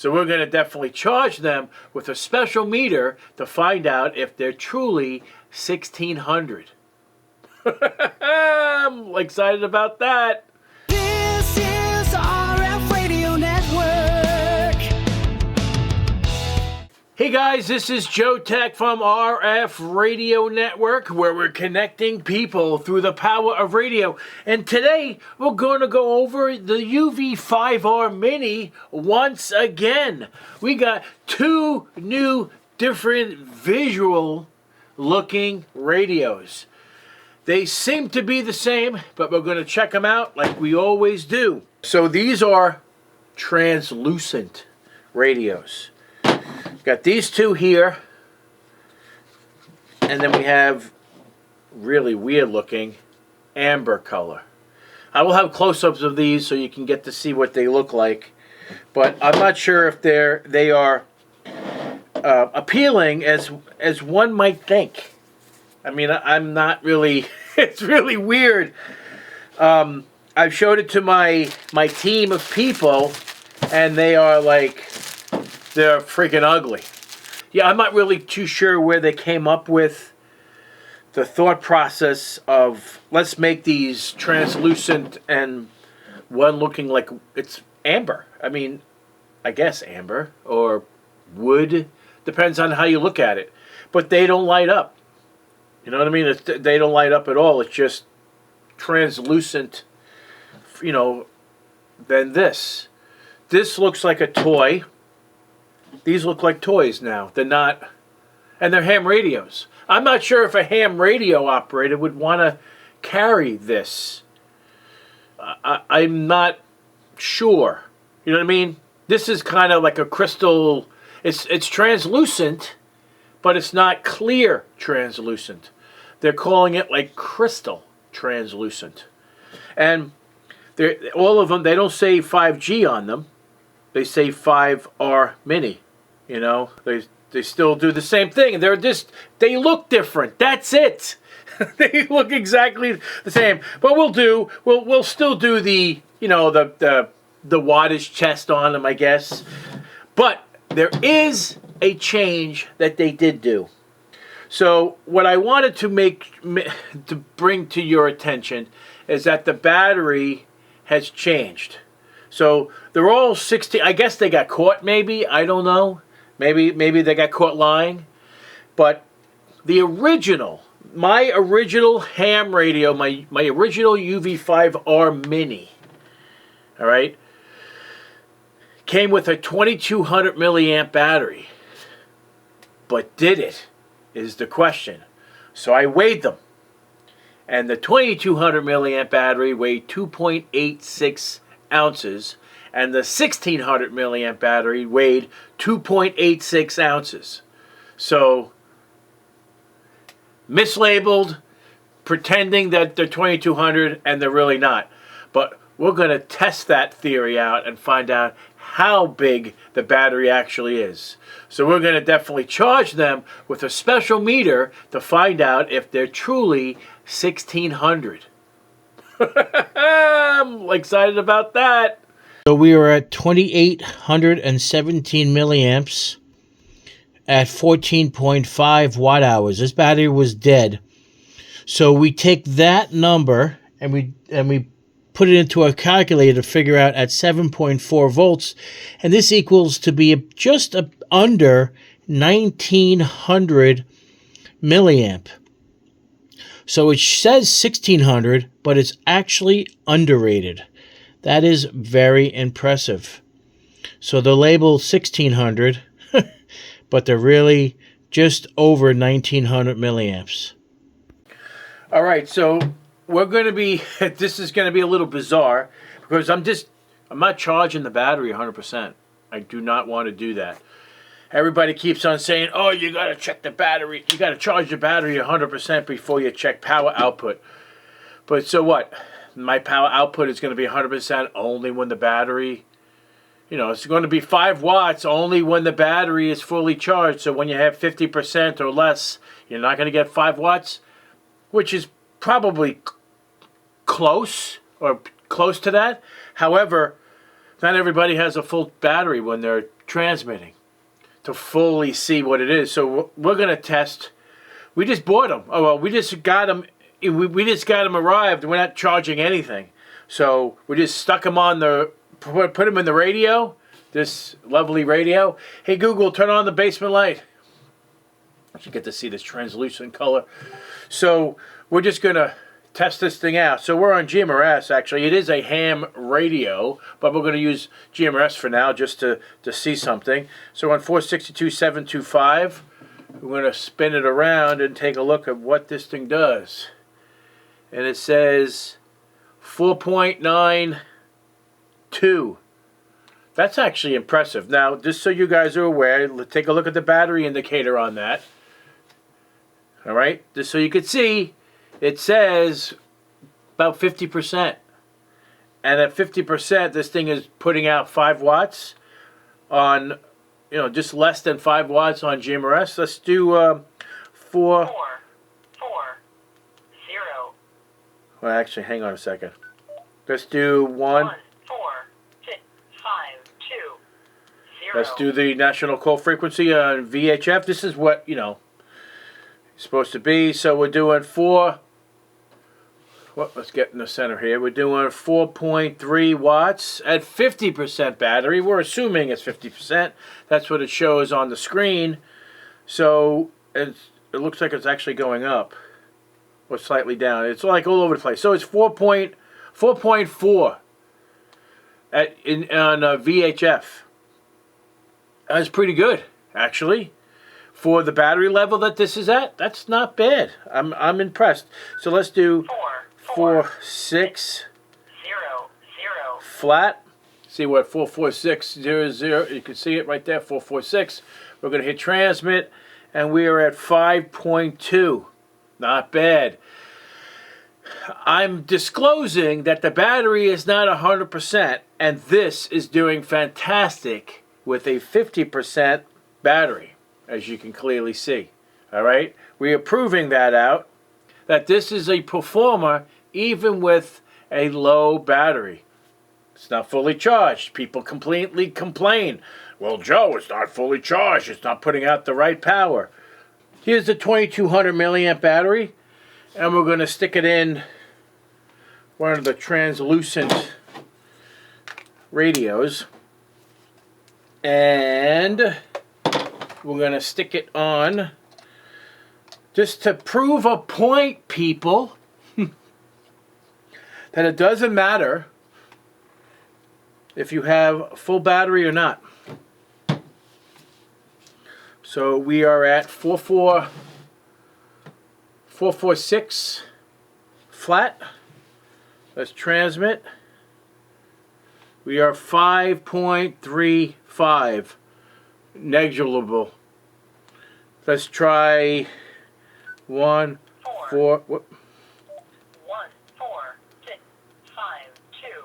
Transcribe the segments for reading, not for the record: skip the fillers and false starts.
So we're going to definitely charge them with a special meter to find out if they're truly 1600. I'm excited about that. This is RF Radio Network. Hey guys, this is Joe Tech from RF Radio Network, where we're connecting people through the power of radio. And today we're going to go over the UV-5R Mini once again. We got two new different visual looking radios. They seem to be the same, but we're going to check them out like we always do. So these are translucent radios. Got these two here, and then we have really weird looking amber color. I will have close-ups of these so you can get to see what they look like, but I'm not sure if they are appealing as one might think. I mean, I'm not really. It's really weird. I've showed it to my team of people, and they are like, they're freaking ugly. Yeah, I'm not really too sure where they came up with the thought process of, let's make these translucent and one looking like it's amber. I mean, I guess amber or wood. Depends on how you look at it. But they don't light up. You know what I mean? They don't light up at all. It's just translucent, you know, than this. This looks like a toy. These look like toys now. They're not, and they're ham radios. I'm not sure if a ham radio operator would want to carry this. I'm not sure. You know what I mean? This is kind of like a crystal. It's translucent, but it's not clear translucent. They're calling it like crystal translucent. And all of them, they don't say 5G on them. They say 5R Mini. You know, they still do the same thing. They look different. That's it. They look exactly the same. But we'll still do the, you know, the wattage test on them, I guess. But there is a change that they did do. So what I wanted to bring to your attention is that the battery has changed. So they're all 16. I guess they got caught. Maybe, I don't know. Maybe they got caught lying. But the original, my original ham radio, my original UV-5R Mini, all right, came with a 2200 milliamp battery. But did it, is the question. So I weighed them. And the 2200 milliamp battery weighed 2.86 ounces. And the 1600 milliamp battery weighed 2.86 ounces. So, mislabeled, pretending that they're 2200 and they're really not. But we're going to test that theory out and find out how big the battery actually is. So we're going to definitely charge them with a special meter to find out if they're truly 1600. I'm excited about that. So we are at 2817 milliamps at 14.5 watt hours. This battery was dead. So we take that number and we put it into a calculator to figure out at 7.4 volts, and this equals to be just under 1900 milliamp. So it says 1600, but it's actually underrated. That is very impressive. So they're labeled 1600, but they're really just over 1900 milliamps. All right, so we're going to be, this is going to be a little bizarre because I'm not charging the battery 100%. I do not want to do that. Everybody keeps on saying, oh, you got to check the battery. You got to charge the battery 100% before you check power output. But so what? My power output is going to be 100% only when the battery, you know, it's going to be 5 watts only when the battery is fully charged. So when you have 50% or less, you're not going to get 5 watts, which is probably close or close to that. However, Not everybody has a full battery when they're transmitting to fully see what it is. So we're going to test. We just bought them. Oh, well, we just got them. We just got them arrived. We're not charging anything. So we just stuck them on the, put them in the radio, this lovely radio. Hey, Google, turn on the basement light. You get to see this translucent color. So we're just going to test this thing out. So we're on GMRS, actually. It is a ham radio, but we're going to use GMRS for now just to see something. So we're on 462.725. We're going to spin it around and take a look at what this thing does. And it says 4.92. That's actually impressive. Now, just so you guys are aware, take a look at the battery indicator on that. All right, just so you can see, it says about 50%. And at 50%, this thing is putting out 5 watts on, just less than 5 watts on GMRS. Let's do 4. 4, 0. Well, actually, hang on a second. Let's do 1. 1, 4, 6, 5, 2, 0. Let's do the national call frequency on VHF. This is what, it's supposed to be. So we're doing 4. Let's get in the center here. We're doing 4.3 watts at 50% battery. We're assuming it's 50%. That's what it shows on the screen. So it looks like it's actually going up or slightly down. It's like all over the place. So it's 4.4 on VHF. That's pretty good, actually. For the battery level that this is at, that's not bad. I'm impressed. So let's do 4, 6, 0, 0. flat. See what 44600. You can see it right there. 446. We're going to hit transmit, and we are at 5.2. Not bad. I'm disclosing that the battery is not 100%, and this is doing fantastic with a 50% battery, as you can clearly see. All right, we are proving that out, that this is a performer even with a low battery. It's not fully charged. People completely complain, well, Joe, it's not fully charged. It's not putting out the right power. Here's the 2200 milliamp battery, and we're going to stick it in one of the translucent radios, and we're going to stick it on just to prove a point, people, that it doesn't matter if you have full battery or not. So we are at 446 flat. Let's transmit. We are 5.35 negligible. Let's try 1, 4. 1, 4, 6, 5, 2, 0.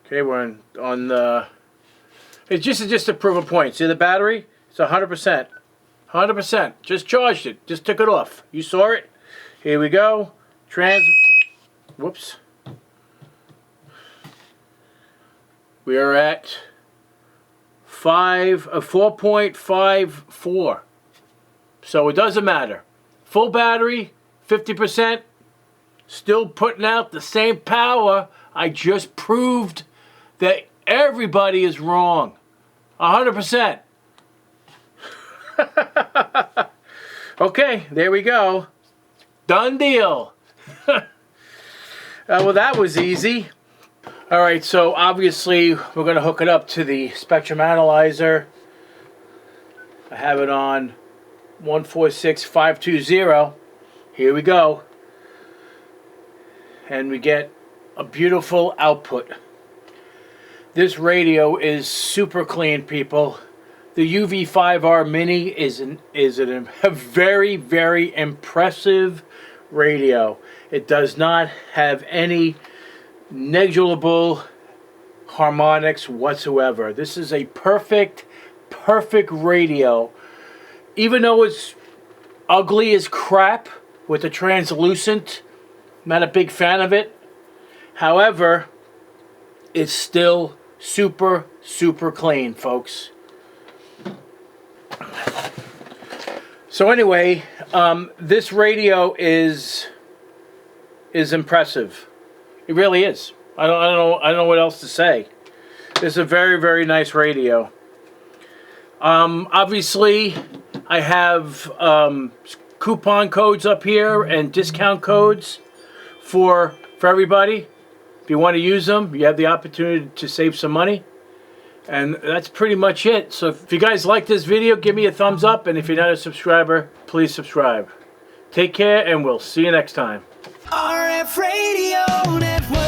Okay, we're on the. It's just to prove a point. See the battery? It's 100%. 100%. Just charged it. Just took it off. You saw it. Here we go. Whoops. We are at 4.54. So it doesn't matter. Full battery, 50%, still putting out the same power. I just proved that everybody is wrong. 100%. Okay, there we go. Done deal. Well, that was easy. All right, so obviously we're going to hook it up to the spectrum analyzer. I have it on 146520. Here we go. And we get a beautiful output. This radio is super clean, people. The UV-5R Mini is a very, very impressive radio. It does not have any negligible harmonics whatsoever. This is a perfect radio. Even though it's ugly as crap with the translucent, not a big fan of it. However, it's still super, super clean, folks. So anyway, this radio is impressive. It really is. I don't know what else to say. It's a very, very nice radio. Obviously, I have coupon codes up here and discount codes for everybody. If you want to use them, you have the opportunity to save some money. And that's pretty much it. So if you guys like this video, give me a thumbs up. And if you're not a subscriber, please subscribe. Take care, and we'll see you next time. RF Radio Network.